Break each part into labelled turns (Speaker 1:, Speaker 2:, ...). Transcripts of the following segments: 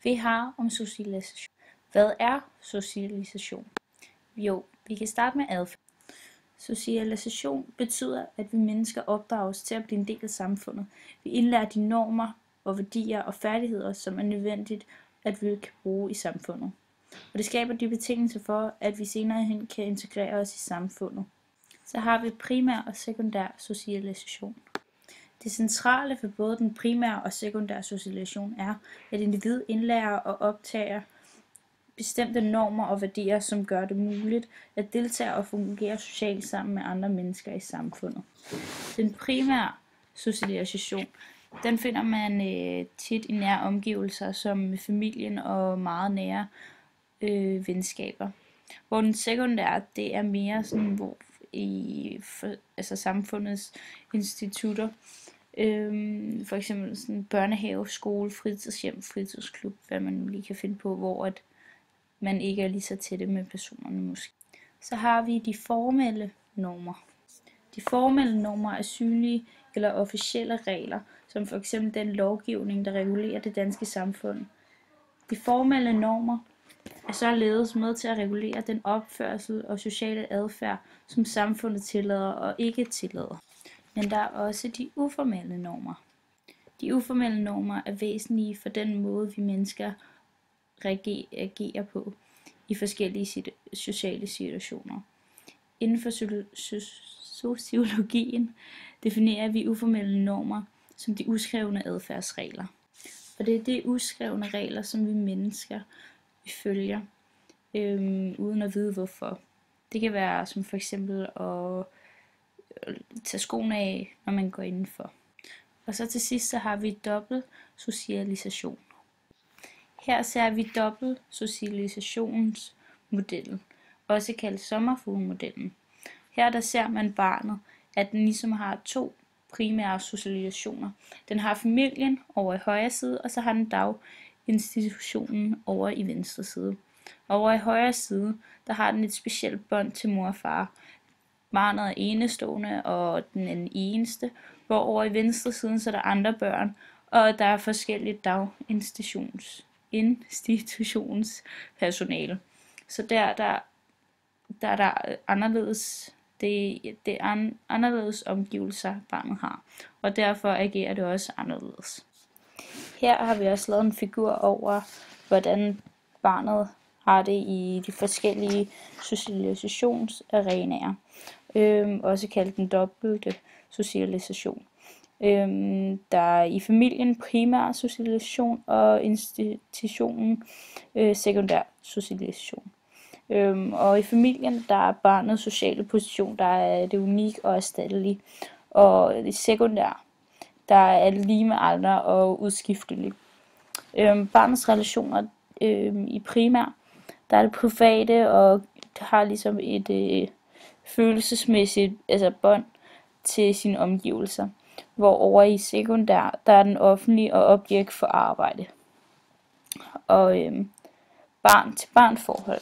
Speaker 1: Vi har om socialisation. Hvad er socialisation? Jo, vi kan starte med adfærd. Socialisation betyder, at vi mennesker opdrages til at blive en del af samfundet. Vi indlærer de normer og værdier og færdigheder, som er nødvendigt, at vi kan bruge i samfundet. Og det skaber de betingelser for, at vi senere hen kan integrere os i samfundet. Så har vi primær og sekundær socialisation. Det centrale for både den primære og sekundære socialisation er, at individet indlærer og optager bestemte normer og værdier, som gør det muligt at deltage og fungere socialt sammen med andre mennesker i samfundet. Den primære socialisation, den finder man tit i nære omgivelser, som med familien og meget nære venskaber. Hvor den sekundære, det er mere sådan, hvor i samfundets institutter, for eksempel sådan børnehave, skole, fritidshjem, fritidsklub, hvad man nu lige kan finde på, hvor at man ikke er lige så tætte med personerne måske. Så har vi de formelle normer. De formelle normer er synlige eller officielle regler, som for eksempel den lovgivning, der regulerer det danske samfund. De formelle normer er således med til at regulere den opførsel og sociale adfærd, som samfundet tillader og ikke tillader. Men der er også de uformelle normer. De uformelle normer er væsentlige for den måde, vi mennesker reagerer på i forskellige sociale situationer. Inden for sociologien definerer vi uformelle normer som de uskrevne adfærdsregler. Og det er de uskrevne regler, som vi mennesker følger, uden at vide hvorfor. Det kan være som for eksempel at tage skoene af, når man går indenfor. Og så til sidst så har vi dobbelt socialisation. Her ser vi dobbelt socialisationsmodellen, også kaldet sommerfuglemodellen. Her der ser man barnet, at den ligesom har to primære socialisationer. Den har familien over i højre side, og så har den daginstitutionen over i venstre side. Over i højre side, der har den et specielt bånd til mor og far. Barnet er enestående, og den er den eneste, hvor over i venstre siden, så er der andre børn, og der er forskellige institutionspersonale. Så der er der anderledes, det er anderledes omgivelser, barnet har, og derfor agerer det også anderledes. Her har vi også lavet en figur over, hvordan barnet har det i de forskellige socialisationsarenaer, også kaldt den dobbelte socialisation. Der er i familien primær socialisation og institutionen sekundær socialisation. Og i familien, der er barnets sociale position, der er det unik og erstattelige. Og i sekundær, der er det lige med andre og udskiftelige. Barnets relationer i primær, der er det private og har ligesom et følelsesmæssigt bånd til sine omgivelser. Hvor over i sekundær, der er den offentlige og objekt for arbejde. Og barn-til-barn forhold.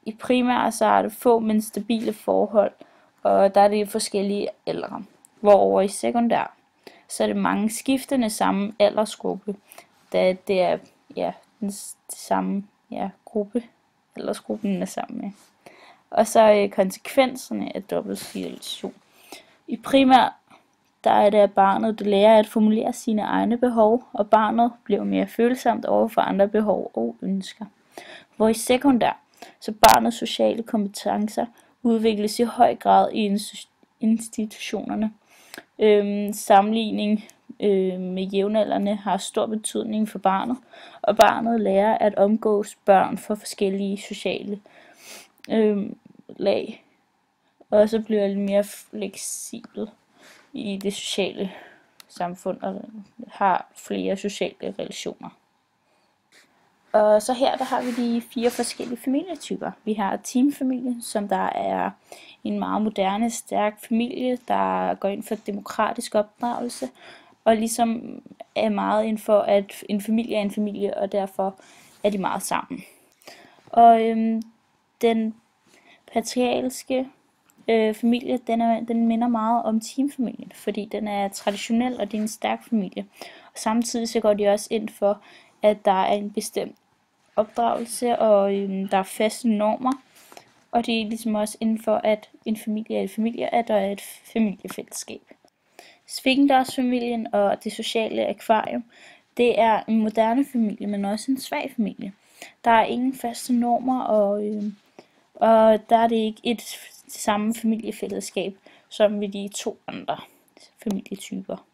Speaker 1: I primær så er det få, men stabile forhold, og der er det forskellige aldre. Hvor over i sekundær, så er det mange skiftende samme aldersgruppe, da det er den samme gruppe, aldersgruppen er sammen med. Og så konsekvenserne af dobbelt socialisation. I primær, der er det, at barnet lærer at formulere sine egne behov, og barnet bliver mere følsomt over for andre behov og ønsker. Hvor i sekundær, så barnets sociale kompetencer udvikles i høj grad i institutionerne. Sammenligning med jævnaldrende har stor betydning for barnet, og barnet lærer at omgås børn fra forskellige sociale lag, og så bliver det mere fleksibel i det sociale samfund og har flere sociale relationer. Og så her der har vi de 4 forskellige familietyper. Vi har teamfamilien, som der er en meget moderne, stærk familie, der går ind for demokratisk opdragelse, og ligesom er meget ind for, at en familie er en familie, og derfor er de meget sammen. Og den patriarkalske familie, den minder meget om teamfamilien, fordi den er traditionel, og det er en stærk familie. Samtidig så går de også ind for, at der er en bestemt opdragelse, og der er faste normer. Og det er ligesom også inden for, at en familie er en familie, at der er et familiefællesskab. Svingdørsfamilien og det sociale akvarium, det er en moderne familie, men også en svag familie. Der er ingen faste normer, og der er det ikke et samme familiefællesskab, som ved de 2 andre familietyper.